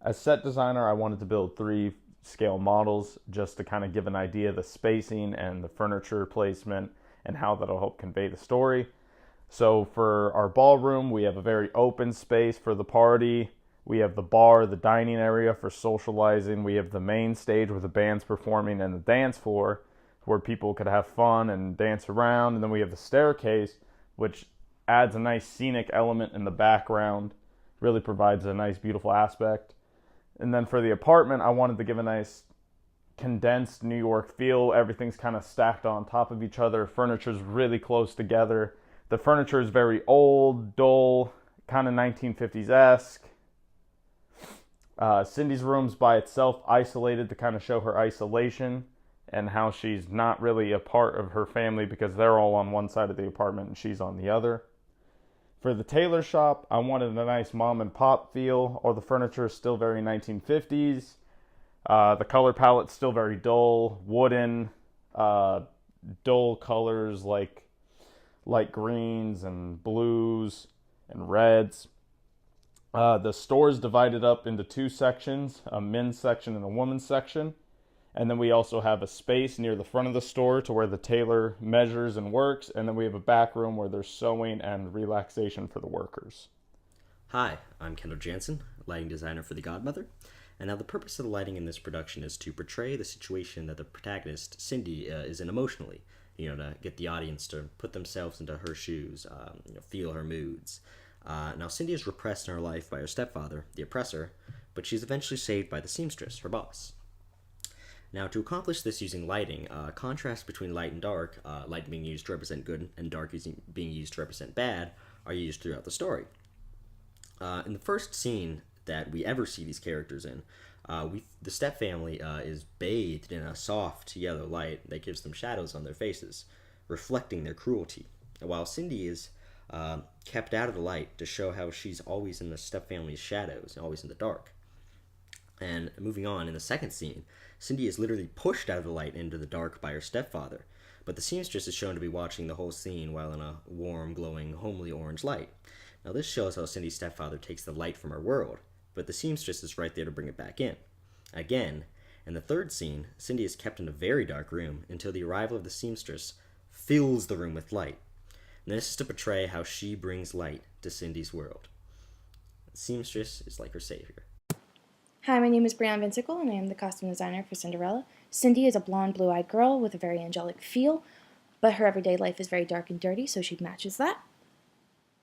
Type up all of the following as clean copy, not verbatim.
As set designer, I wanted to build 3 scale models just to kind of give an idea of the spacing and the furniture placement and how that'll help convey the story. So for our ballroom, we have a very open space for the party. We have the bar, the dining area for socializing. We have the main stage where the band's performing, and the dance floor where people could have fun and dance around. And then we have the staircase, which adds a nice scenic element in the background, really provides a nice, beautiful aspect. And then for the apartment, I wanted to give a nice condensed New York feel. Everything's kind of stacked on top of each other. Furniture's really close together. The furniture is very old, dull, kind of 1950s-esque. Cindy's room's by itself, isolated, to kind of show her isolation and how she's not really a part of her family because they're all on one side of the apartment and she's on the other. For the tailor shop, I wanted a nice mom and pop feel. All the furniture is still very 1950s. The color palette's still very dull, wooden, dull colors like light greens and blues and reds. The store is divided up into 2 sections, a men's section and a women's section. And then we also have a space near the front of the store to where the tailor measures and works. And then we have a back room where there's sewing and relaxation for the workers. Hi, I'm Kendall Jansen, lighting designer for The Godmother. And now the purpose of the lighting in this production is to portray the situation that the protagonist, Cindy, is in emotionally. To get the audience to put themselves into her shoes, feel her moods. Now, Cindy is repressed in her life by her stepfather, the oppressor, but she's eventually saved by the seamstress, her boss. Now, to accomplish this using lighting, contrast between light and dark, light being used to represent good and dark being used to represent bad, are used throughout the story. In the first scene that we ever see these characters in, the step family is bathed in a soft yellow light that gives them shadows on their faces, reflecting their cruelty, while Cindy is kept out of the light to show how she's always in the step family's shadows, always in the dark. And moving on, in the second scene, Cindy is literally pushed out of the light into the dark by her stepfather, but the seamstress is shown to be watching the whole scene while in a warm, glowing, homely orange light. Now this shows how Cindy's stepfather takes the light from her world, but the seamstress is right there to bring it back in. Again, in the third scene, Cindy is kept in a very dark room until the arrival of the seamstress fills the room with light. And this is to portray how she brings light to Cindy's world. The seamstress is like her savior. Hi, my name is Brianna Vincicle, and I am the costume designer for Cinderella. Cindy is a blonde, blue-eyed girl with a very angelic feel, but her everyday life is very dark and dirty, so she matches that.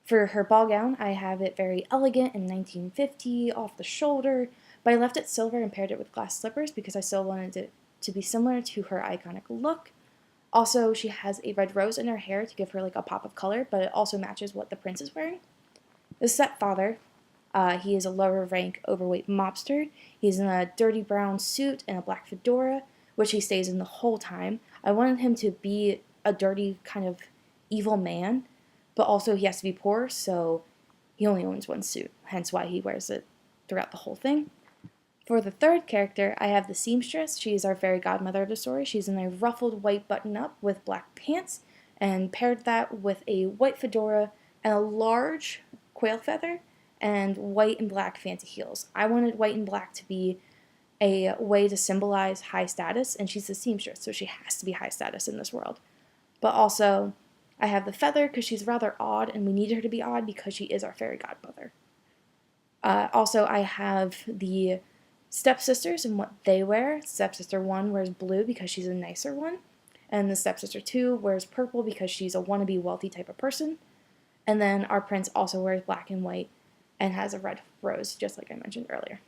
For her ball gown, I have it very elegant and 1950, off the shoulder, but I left it silver and paired it with glass slippers because I still wanted it to be similar to her iconic look. Also, she has a red rose in her hair to give her like a pop of color, but it also matches what the prince is wearing. The stepfather, he is a lower rank, overweight mobster. He's in a dirty brown suit and a black fedora, which he stays in the whole time. I wanted him to be a dirty kind of evil man, but also he has to be poor, so he only owns one suit, hence why he wears it throughout the whole thing. For the third character, I have the seamstress. She's our fairy godmother of the story. She's in a ruffled white button-up with black pants, and paired that with a white fedora and a large quail feather, and white and black fancy heels. I wanted white and black to be a way to symbolize high status, and she's a seamstress, so she has to be high status in this world. But also, I have the feather because she's rather odd, and we need her to be odd because she is our fairy godmother. Also, I have the stepsisters and what they wear. Stepsister 1 wears blue because she's a nicer one, and the stepsister 2 wears purple because she's a wannabe wealthy type of person. And then our prince also wears black and white and has a red rose, just like I mentioned earlier.